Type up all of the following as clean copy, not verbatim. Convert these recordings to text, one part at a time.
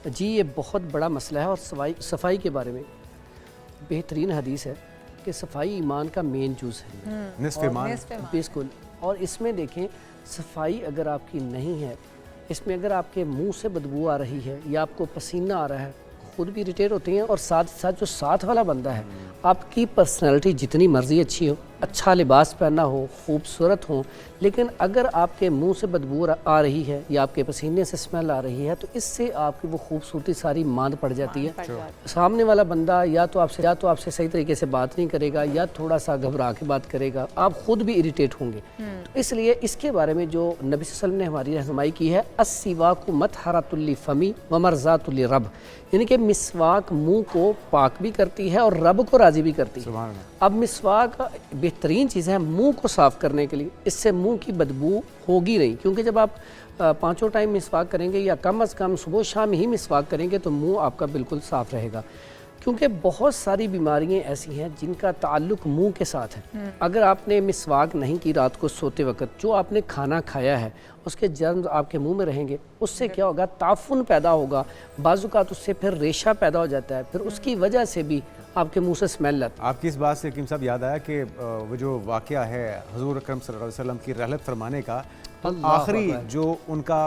जी ये बहुत बड़ा मसला है और सफाई के बारे में बेहतरीन हदीस है कि सफाई ईमान का मेन जूज़ है, निस्फ़ ईमान। बिल्कुल। और इसमें देखें, सफाई अगर आपकी नहीं है, इसमें अगर आपके मुंह से बदबू आ रही है या आपको पसीना आ रहा है, खुद भी इरिटेट होती हैं, और साथ साथ जो साथ वाला बंदा है, आपकी पर्सनैलिटी जितनी मर्जी अच्छी हो, अच्छा लिबास पहना हो, खूबसूरत हो, लेकिन अगर आपके मुंह से बदबू आ रही है या आपके पसीने से स्मेल आ रही है, तो इससे आपकी वो खूबसूरती सारी मांद पड़ जाती है। सामने वाला बंदा या तो आपसे सही तरीके से बात नहीं करेगा या थोड़ा सा घबरा के बात करेगा, आप खुद भी इरिटेट होंगे। तो इसलिए इसके बारे में जो नबी सल्लल्लाहु अलैहि वसल्लम ने हमारी रहनुमाई की है, अस्सिवाकु मतहरतुल फमी व मरज़ातुल रब, यानी कि मिसवाक मुंह को पाक भी करती है और रब को राज़ी भी करती है। अब मिसवाक बेहतरीन चीज़ है मुंह को साफ़ करने के लिए, इससे मुंह की बदबू होगी नहीं, क्योंकि जब आप पाँचों टाइम मिसवाक करेंगे या कम अज़ कम सुबह शाम ही मिसवाक करेंगे तो मुंह आपका बिल्कुल साफ़ रहेगा। क्योंकि बहुत सारी बीमारियां ऐसी हैं जिनका ताल्लुक मुंह के साथ है। अगर आपने मिसवाक नहीं की रात को सोते वक्त, जो आपने खाना खाया है उसके जर्म्स आपके मुंह में रहेंगे, उससे क्या होगा, ताफुन पैदा होगा, बाज़ुकात उससे फिर रेशा पैदा हो जाता है, फिर उसकी वजह से भी आपके मुंह से स्मेल आती है। आपकी इस बात से हकीम साहब याद आया कि वो जो वाक़या है हुज़ूर अकरम सल्लल्लाहु अलैहि वसल्लम की रहलत फरमाने का, आखिरी जो उनका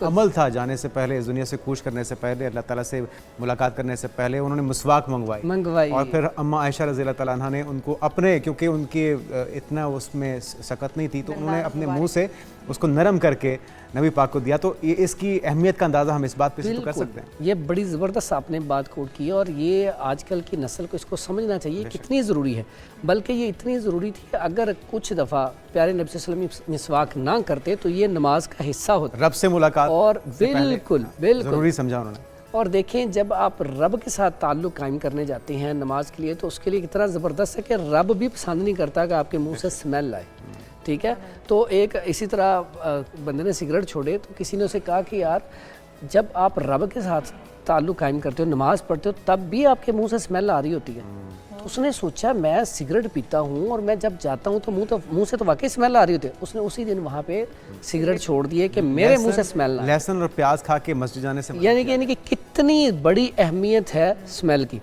अमल था जाने से पहले, इस दुनिया से कूच करने से पहले, अल्लाह ताला से मुलाकात करने से पहले उन्होंने मिसवाक मंगवाई और फिर अम्मा आयशा रज़ी अल्लाह ताला अन्हा ने उनको अपने, क्योंकि उनके इतना उसमें सकत नहीं थी, तो उन्होंने अपने मुंह से उसको नरम करके नबी पाक को दिया। तो ये इसकी अहमियत का अंदाज़ा हम इस बात पे से तो कर सकते हैं। ये बड़ी ज़बरदस्त आपने बात कोट की और ये आजकल की नस्ल को इसको समझना चाहिए कितनी ज़रूरी है। बल्कि ये इतनी ज़रूरी थी कि अगर कुछ दफ़ा प्यारे नबी सल्लल्लाहु अलैहि वसल्लम मिसवाक ना करते तो ये नमाज का हिस्सा होता, रब से मुलाकात, और बिल्कुल ज़रूरी समझा उन्होंने। और देखें, जब आप रब के साथ ताल्लुक़ कायम करने जाते हैं नमाज के लिए, तो उसके लिए इतना ज़बरदस्त है कि रब भी पसंद नहीं करता कि आपके मुँह से स्मेल आए। ठीक है, तो एक इसी तरह बंदे ने सिगरेट छोड़े, तो किसी ने उसे कहा कि यार जब आप रब के साथ ताल्लुक़ कायम करते हो, नमाज़ पढ़ते हो, तब भी आपके मुंह से स्मेल आ रही होती है। तो उसने सोचा मैं सिगरेट पीता हूँ और मैं जब जाता हूँ तो मुंह से तो वाकई स्मेल आ रही होती है। उसने उसी दिन वहाँ पे सिगरेट छोड़ दिए कि मेरे मुंह से स्मेल ना। लहसुन और प्याज खा के मस्जिद जाने से, यानी कि कितनी बड़ी अहमियत है स्मेल की,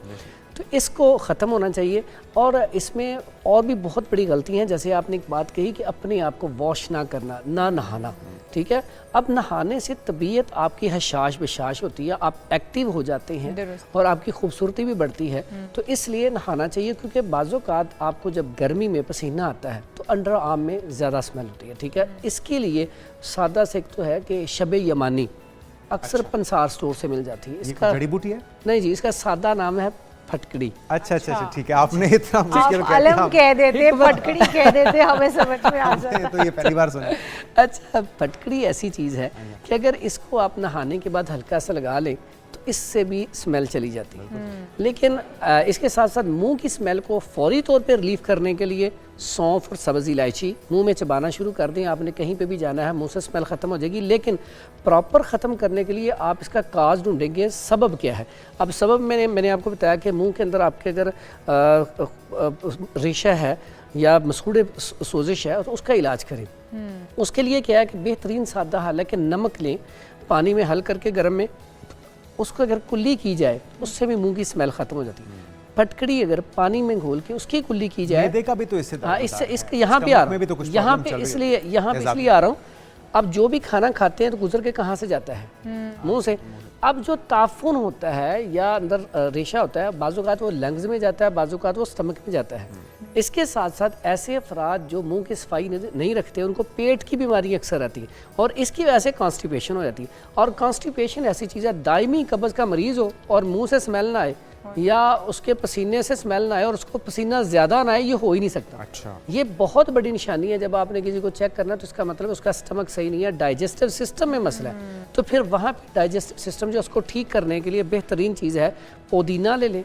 तो इसको ख़त्म होना चाहिए। और इसमें और भी बहुत बड़ी गलती हैं, जैसे आपने एक बात कही कि अपने आप को वॉश ना करना, ना नहाना। ठीक है, अब नहाने से तबीयत आपकी हशाश बशाश होती है, आप एक्टिव हो जाते हैं और आपकी खूबसूरती भी बढ़ती है, तो इसलिए नहाना चाहिए। क्योंकि बाज़ोकात आपको जब गर्मी में पसीना आता है तो अंडर आर्म में ज़्यादा स्मेल होती है। ठीक है, इसके लिए सादा से एक तो है कि शब यमानी अक्सर पंसार स्टोर से मिल जाती है। इसका जड़ी बूटी है? नहीं जी, इसका सादा नाम है फटकड़ी। अच्छा, ठीक है, आपने इतना मुश्किल कह देते, फटकड़ी कह देते, हमें समझ में आ जाता है। तो ये पहली बार सुना। अच्छा, फटकड़ी ऐसी चीज़ है कि अगर इसको आप नहाने के बाद हल्का सा लगा लें तो इससे भी स्मेल चली जाती है। लेकिन इसके साथ साथ मुंह की स्मेल को फौरी तौर पर रिलीफ करने के लिए सौंफ और सब्ज़ इलायची मुंह में चबाना शुरू कर दें। आपने कहीं पे भी जाना है, मुंह से स्मेल ख़त्म हो जाएगी। लेकिन प्रॉपर ख़त्म करने के लिए आप इसका काज ढूंढेंगे, सबब क्या है। अब सबब मैंने आपको बताया कि मुंह के अंदर आपके अगर रेशा है या मसूड़े सोजिश है तो उसका इलाज करें। उसके लिए क्या है कि बेहतरीन सादा हल है कि नमक लें, पानी में हल करके गर्म में उसको अगर कुल्ली की जाए उससे भी मुंह की स्मेल ख़त्म हो जाती है। फटकड़ी अगर पानी में घोल के उसकी कुल्ली की जाए, मैदे का भी तो इससे इसके यहाँ पे आ रहा हूँ, यहाँ पे इसलिए आ रहा हूँ। अब जो भी खाना खाते हैं तो गुजर के कहाँ से जाता है, मुंह से। अब जो ताफुन होता है या अंदर रेशा होता है, बाज़ुकात वो लंग्स में जाता है, बाज़ुकात वो स्टमक में जाता है। इसके साथ साथ ऐसे अफराद जो मुंह की सफाई नहीं रखते उनको पेट की बीमारी अक्सर आती है और इसकी वजह से कॉन्स्टिपेशन हो जाती है। और कॉन्स्टिपेशन ऐसी चीज़ है, दायमी कब्ज़ का मरीज़ हो और मुंह से स्मेल ना आए या उसके पसीने से स्मेल ना आए और उसको पसीना ज़्यादा ना आए, ये हो ही नहीं सकता। अच्छा, ये बहुत बड़ी निशानी है। जब आपने किसी को चेक करना तो इसका मतलब उसका स्टमक सही नहीं है, डाइजेस्टिव सिस्टम में मसला है। तो फिर वहाँ पे डाइजेस्टिव सिस्टम जो उसको ठीक करने के लिए बेहतरीन चीज़ है, पुदीना ले लें,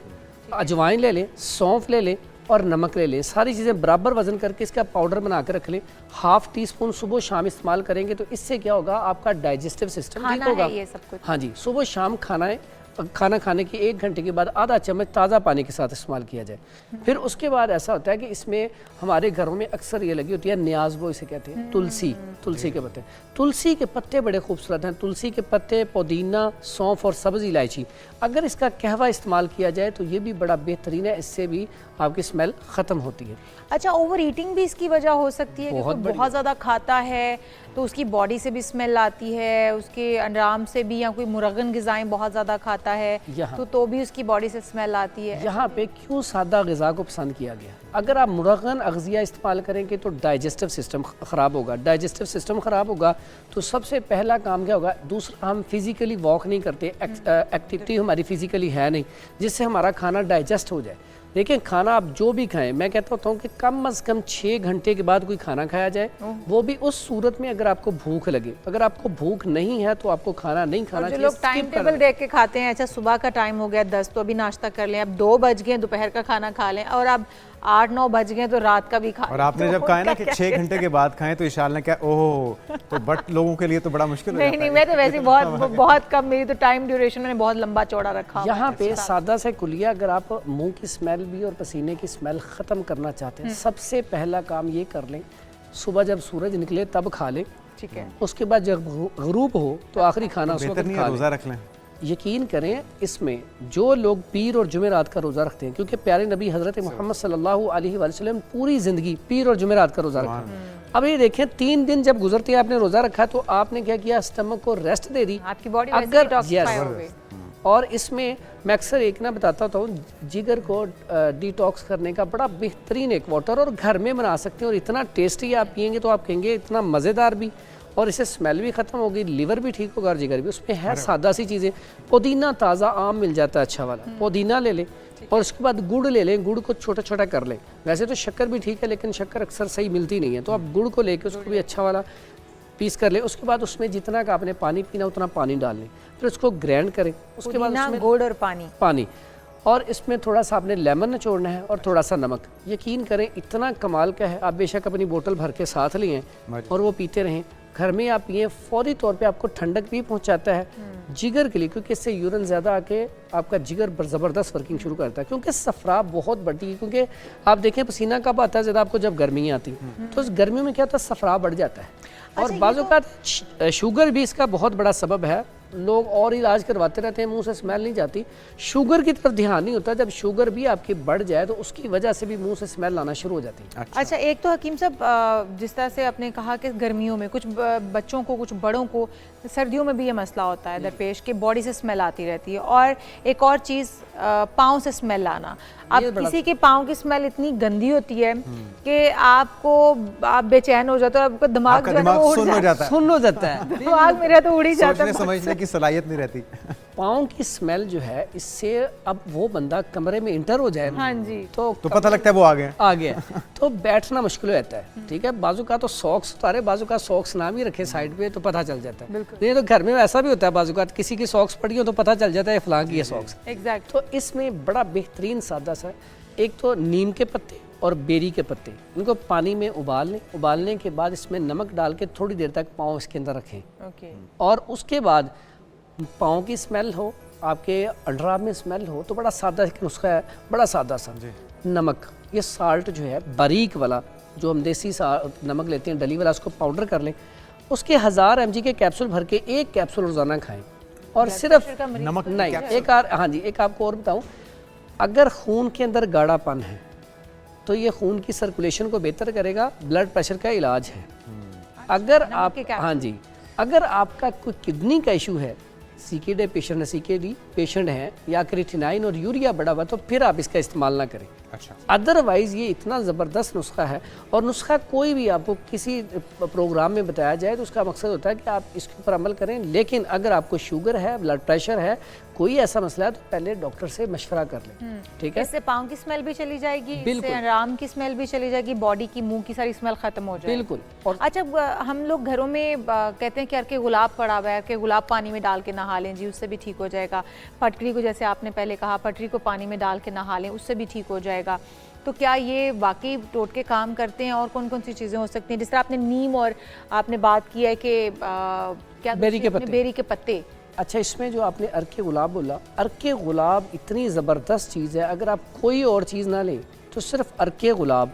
अजवाइन ले लें, सौंफ ले लें और नमक ले लें। सारी चीज़ें बराबर वजन करके इसका पाउडर बना कर रख लें। हाफ टी स्पून सुबह शाम इस्तेमाल करेंगे तो इससे क्या होगा, आपका डाइजेस्टिव सिस्टम ठीक होगा। ये सब कुछ। हाँ जी, सुबह शाम खाना है, खाना खाने के 1 घंटे के बाद आधा चम्मच ताज़ा पानी के साथ इस्तेमाल किया जाए। फिर उसके बाद ऐसा होता है कि इसमें हमारे घरों में अक्सर ये लगी होती है न्याज़ इसे कहते हैं, तुलसी के पत्ते। तुलसी के पत्ते बड़े खूबसूरत हैं। तुलसी के पत्ते, पुदीना, सौंफ और सब्ज़ इलायची, अगर इसका कहवा इस्तेमाल किया जाए तो ये भी बड़ा बेहतरीन है, इससे भी आपकी स्मेल ख़त्म होती है। अच्छा, ओवर ईटिंग भी इसकी वजह हो सकती है कि कोई बहुत ज़्यादा खाता है तो उसकी बॉडी से भी स्मेल आती है, उसके अंडराम से भी, या कोई मुरगन ग़िज़ाएं बहुत ज़्यादा खाता है तो भी उसकी बॉडी से स्मेल आती है। यहाँ पे क्यों सादा ग़िज़ा को पसंद किया गया? अगर आप मुरगन अग़ज़िया इस्तेमाल करेंगे तो डाइजेस्टिव सिस्टम ख़राब होगा। डाइजेस्टिव सिस्टम ख़राब होगा तो सबसे पहला काम क्या होगा? दूसरा, हम फिज़िकली वॉक नहीं करते, एक्टिविटी हमारी फिज़िकली है नहीं जिससे हमारा खाना डाइजेस्ट हो जाए। देखिए, खाना आप जो भी खाएं, मैं कहता होता हूँ कि कम से कम 6 घंटे के बाद कोई खाना खाया जाए, वो भी उस सूरत में अगर आपको भूख लगे। अगर आपको भूख नहीं है तो आपको खाना नहीं खाना चाहिए। जो लोग टाइम टेबल देख के खाते हैं, अच्छा सुबह का टाइम हो गया 10 तो अभी नाश्ता कर लें, अब 2 बज गए दोपहर का खाना खा लें, और अब 8-9 बज गए तो रात का भी खा। और आपने जब कहा ना कि 6 घंटे के बाद खाएं तो इशाल ने क्या, ओह, तो बट लोगों के लिए तो बड़ा मुश्किल हो जाता है। नहीं, मैं तो वैसे बहुत कम, मेरी तो टाइम ड्यूरेशन मैंने बहुत लंबा चौड़ा रखा। यहाँ पे सादा से कुलिया, अगर आप मुंह की स्मेल भी और पसीने की स्मेल ख़त्म करना चाहते हैं, सबसे पहला काम ये कर लें, सुबह जब सूरज निकले तब खा लें, ठीक है। उसके बाद जब गरूब हो तो आखिरी खाना उस वक्त खा लें। रोज़ा रख लें। यकीन करें, इसमें जो लोग पीर और जुमेरात का रोज़ा रखते हैं, क्योंकि प्यारे नबी हज़रत मोहम्मद सल्लल्लाहु अलैहि वसल्लम पूरी ज़िंदगी पीर और जुमेरात का रोज़ा रखा। अब ये देखें, 3 दिन जब गुजरते हैं आपने रोज़ा रखा तो आपने क्या किया? स्टमक को रेस्ट दे दी, आपकी बॉडी अगर डिटॉक्सिफाई हो गई। और इसमें मैं अक्सर एक ना बताता हूँ, जिगर को डिटॉक्स करने का बड़ा बेहतरीन एक वाटर, और घर में बना सकते हैं, और इतना टेस्टी आप पियेंगे तो आप कहेंगे इतना मज़ेदार भी, और इससे स्मेल भी ख़त्म होगी, लिवर भी ठीक होगा और जिगर भी। उसमें है सादा सी चीज़ें। पुदीना ताज़ा आम मिल जाता है अच्छा वाला, पुदीना ले लें, और उसके बाद गुड़ ले लें। गुड़ को छोटा छोटा कर लें। वैसे तो शक्कर भी ठीक है, लेकिन शक्कर अक्सर सही मिलती नहीं है, तो आप गुड़ को लेकर उसको भी अच्छा वाला पीस कर लें। उसके बाद उसमें जितना का आपने पानी पीना उतना पानी डाल लें, फिर उसको ग्राइंड करें। उसके बाद उसमें गुड़ और पानी, और इसमें थोड़ा सा आपने लेमन निचोड़ना है और थोड़ा सा नमक। यकीन करें, इतना कमाल का है। आप बेशक अपनी बोतल भर के साथ लिए और वो पीते रहें, घर में आप पिए, फौरी तौर पे आपको ठंडक भी पहुंचाता है जिगर के लिए, क्योंकि इससे यूरिन ज़्यादा आके आपका जिगर ज़बरदस्त वर्किंग शुरू करता है। क्योंकि सफरा बहुत बढ़ती है, क्योंकि आप देखें पसीना कब आता है? ज़्यादा आपको जब गर्मियाँ आती, तो इस गर्मियों में क्या होता है? सफरा बढ़ जाता है। और बाज़ औक़ात शुगर भी इसका बहुत बड़ा सबब है। लोग और इलाज करवाते रहते हैं, मुंह से स्मेल नहीं जाती, शुगर की तरफ ध्यान नहीं होता। जब शुगर भी आपकी बढ़ जाए तो उसकी वजह से भी मुंह से स्मेल आना शुरू हो जाती है। अच्छा, एक तो हकीम साहब, जिस तरह से आपने कहा कि गर्मियों में कुछ बच्चों को, कुछ बड़ों को, सर्दियों में भी ये मसला होता है दरपेश के बॉडी से स्मेल आती रहती है। और एक और चीज़, पाँव से स्मेल आना। अब किसी के पाँव की स्मेल इतनी गंदी होती है कि आप बेचैन हो जाते हो, आपका दिमाग जो है वो सुन्न हो जाता है। दिमाग मेरा तो उड़ ही जाता है, समझने की सलाहियत नहीं रहती। पाँव की स्मेल जो है, इससे अब वो बंदा कमरे में इंटर हो जाए, हाँ जी, तो पता लगता है वो आ गया तो बैठना मुश्किल हो जाता है। ठीक है, बाजू का तो सॉक्स उतारे, बाजू का सॉक्स ना भी रखे साइड पे तो पता चल जाता है। नहीं तो घर में ऐसा भी होता है, बाजू का किसी की सॉक्स पड़ी हो तो पता चल जाता है फलां की है सॉक्स। एग्जैक्ट। तो इसमें बड़ा बेहतरीन सादा सा, एक तो नीम के पत्ते और बेरी के पत्ते, इनको पानी में उबाल लें। उबालने के बाद इसमें नमक डाल के थोड़ी देर तक पाँव इसके अंदर रखें। और उसके बाद पाँव की स्मेल हो, आपके अंडरआर्म में स्मेल हो, तो बड़ा सादा नुस्खा है, बड़ा सादा सा। नमक, ये साल्ट जो है बारीक वाला, जो हम देसी नमक लेते हैं डली वाला, उसको पाउडर कर लें। उसके 1000 mg के कैप्सूल भर के 1 कैप्सूल रोज़ाना खाएं। और सिर्फ नमक नहीं, एक आपको और बताऊं, अगर खून के अंदर गाढ़ापन है तो ये खून की सर्कुलेशन को बेहतर करेगा, ब्लड प्रेशर का इलाज है। अगर आप, हाँ जी, अगर आपका कोई किडनी का इशू है, CKD पेशेंट है, CKD पेशेंट है, या क्रिएटिनाइन और यूरिया बढ़ा हुआ, तो फिर आप इसका इस्तेमाल ना करें। अच्छा। अदरवाइज़ ये इतना ज़बरदस्त नुस्खा है, और नुस्खा कोई भी आपको किसी प्रोग्राम में बताया जाए तो उसका मकसद होता है कि आप इसके ऊपर अमल करें। लेकिन अगर आपको शुगर है, ब्लड प्रेशर है, कोई ऐसा मसला है, तो पहले डॉक्टर से मशवरा कर लें। ठीक है, इससे पाँव की स्मेल भी चली जाएगी, बिल्कुल, इससे आराम की स्मेल भी चली जाएगी, बॉडी की, मुंह की सारी स्मेल खत्म हो जाएगी। बिल्कुल। और अच्छा, हम लोग घरों में कहते हैं कि अर्के गुलाब पड़ा हुआ है, अर्के गुलाब पानी में डाल के नहा लें जी, उससे भी ठीक हो जाएगा। पटरी को, जैसे आपने पहले कहा, पटरी को पानी में डाल के नहा लें, उससे भी ठीक हो जाएगा। तो क्या ये वाकई टोटके काम करते हैं? और कौन कौन सी चीज़ें हो सकती हैं? जिस तरह आपने नीम और आपने बात की है कि क्या बेरी के पत्ते, बेरी के पत्ते, अच्छा, इसमें जो आपने अर्के गुलाब बोला, अर्के गुलाब इतनी ज़बरदस्त चीज़ है, अगर आप कोई और चीज़ ना लें तो सिर्फ अर्के गुलाब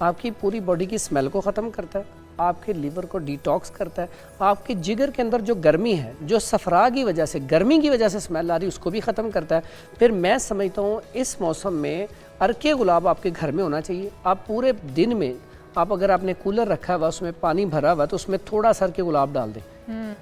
आपकी पूरी बॉडी की स्मेल को ख़त्म करता है, आपके लीवर को डिटॉक्स करता है, आपके जिगर के अंदर जो गर्मी है, जो सफ़रा की वजह से, गर्मी की वजह से स्मेल आ रही है, उसको भी ख़त्म करता है। फिर मैं समझता हूँ इस मौसम में अर्के गुलाब आपके घर में होना चाहिए। आप पूरे दिन में आप अगर आपने कूलर रखा हुआ, उसमें पानी भरा हुआ, तो उसमें थोड़ा सा अर्के गुलाब डाल दें।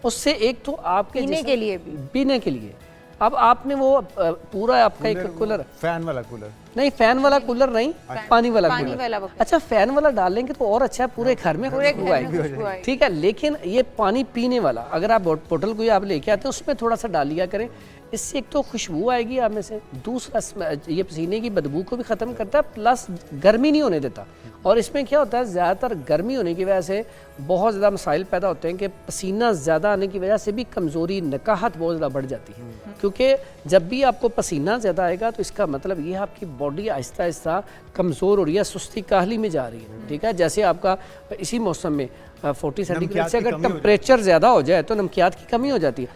उससे एक तो आपके पीने के लिए भी, पीने के लिए अब आपने वो पूरा आपका एक कूलर, फैन वाला कूलर नहीं फैन वाला कूलर नहीं, पानी वाला कूलर। वक्त। अच्छा, फैन वाला डाल लेंगे तो और अच्छा है, पूरे घर में खुशबू आएगी। ठीक है, लेकिन ये पानी पीने वाला अगर आप बोतल कोई आप लेके आते हैं उसमें थोड़ा सा डाल लिया करें, इससे एक तो खुशबू आएगी आप में से, दूसरा ये पसीने की बदबू को भी ख़त्म करता है, प्लस गर्मी नहीं होने देता। और इसमें क्या होता है, ज़्यादातर गर्मी होने की वजह से बहुत ज़्यादा मसाइल पैदा होते हैं कि पसीना ज़्यादा आने की वजह से भी कमज़ोरी, नकाहत बहुत ज़्यादा बढ़ जाती है। क्योंकि जब भी आपको पसीना ज़्यादा आएगा तो इसका मतलब ये है आपकी बॉडी आहिस्ता आहिस्ता कमज़ोर हो रही है, सुस्ती काहली में जा रही है। ठीक है, जैसे आपका इसी मौसम में 40 सेंटीग्रेड से अगर टेम्परेचर ज़्यादा हो जाए तो नमकियात की कमी हो जाती है।